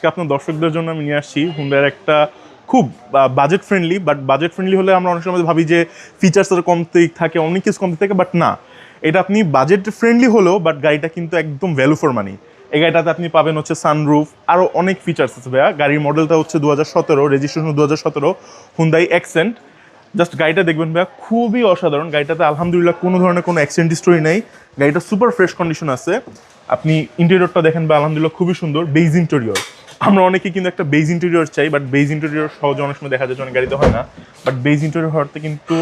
আজকে আপনার দর্শকদের জন্য আমি নিয়ে আসছি হুন্ডার একটা খুব budget friendly, but budget friendly হলে আমরা অনেক সময় ভাবি যে ফিচার্স কমতে থাকে, অনেক কিছু কমতে থাকে, বাট না, এটা আপনি বাজেট ফ্রেন্ডলি হলেও বাট গাড়িটা কিন্তু একদম ভ্যালু ফর মানি। এই গাড়িটাতে আপনি পাবেন হচ্ছে সানরুফ, আরও অনেক ফিচার্স আছে ভাইয়া। গাড়ির মডেলটা হচ্ছে 2017, রেজিস্ট্রেশন 2017, হুন্ডাই অ্যাকসেন্ট। জাস্ট গাড়িটা দেখবেন ভাইয়া, খুবই অসাধারণ। গাড়িটাতে আলহামদুলিল্লাহ কোনো ধরনের কোনো অ্যাক্সিডেন্ট হিস্টোরি নেই। গাড়িটা সুপার ফ্রেশ কন্ডিশন আছে। আপনি ইন্টেরিয়রটা দেখেন ভাই, আলহামদুলিল্লাহ খুবই সুন্দর। বেজ ইন্টেরিয়র, আমরা অনেকেই কিন্তু একটা বেজ ইন্টেরিয়র চাই, বাট বেজ ইন্টেরিয়র সহজে অনেক সময় দেখা যায় অনেক গাড়িতে হয় না, বাট বেজ ইন্টেরিয়র হওয়াতে কিন্তু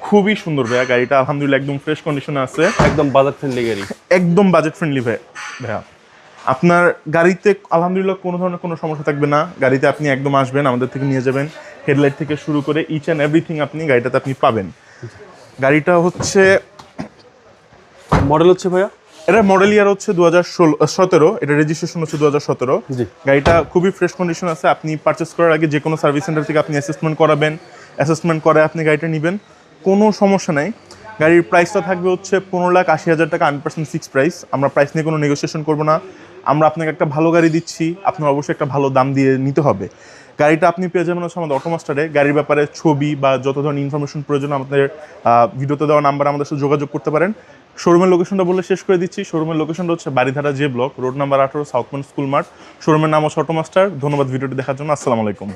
খুবই সুন্দর ভাইয়া। গাড়িটা আলহামদুলিল্লাহ একদম ফ্রেশ কন্ডিশনে আছে, একদম বাজেট ফ্রেন্ডলি গাড়ি, একদম বাজেট ফ্রেন্ডলি ভাইয়া। আপনার গাড়িতে আলহামদুলিল্লাহ কোনো ধরনের কোনো সমস্যা থাকবে না। গাড়িতে আপনি একদম আসবেন, আমাদের থেকে নিয়ে যাবেন, হেডলাইট থেকে শুরু করে ইচ অ্যান্ড এভরিথিং আপনি গাড়িটাতে আপনি পাবেন। গাড়িটা হচ্ছে মডেল হচ্ছে ভাইয়া, এটা মডেল ইয়ার হচ্ছে 2017, এটা রেজিস্ট্রেশন হচ্ছে 2017। জি। গাড়িটা খুবই ফ্রেশ কন্ডিশন আছে। আপনি পারচেস করার আগে যে কোনো সার্ভিস সেন্টার থেকে আপনি অ্যাসেসমেন্ট করাবেন, অ্যাসেসমেন্ট করে আপনি গাড়িটা নেবেন, কোনো সমস্যা নাই। গাড়ির প্রাইসটা থাকবে হচ্ছে 15,80,000 টাকা, 100% ফিক্স প্রাইস। আমরা প্রাইস নিয়ে কোনো নেগোসিয়েশন করবো না। আমরা আপনাকে একটা ভালো গাড়ি দিচ্ছি, আপনার অবশ্যই একটা ভালো দাম দিয়ে নিতে হবে। গাড়িটা আপনি পেয়ে যাবেন হচ্ছে আমাদের অটোমাস্টারে। গাড়ির ব্যাপারে ছবি বা যত ধরনের ইনফরমেশন প্রয়োজন আমাদের ভিডিওতে দেওয়া নাম্বার আমাদের সাথে যোগাযোগ করতে পারেন। শোরুমের লোকেশনটা বলে শেষ করে দিচ্ছি। শোরুমের লোকেশনটা হচ্ছে Baridhara J block, road number 18, Southman school মাঠ। শোরুমের নাম হচ্ছে অটোমাস্টার। ধন্যবাদ ভিডিওটি দেখার জন্য। আসসালামু আলাইকুম।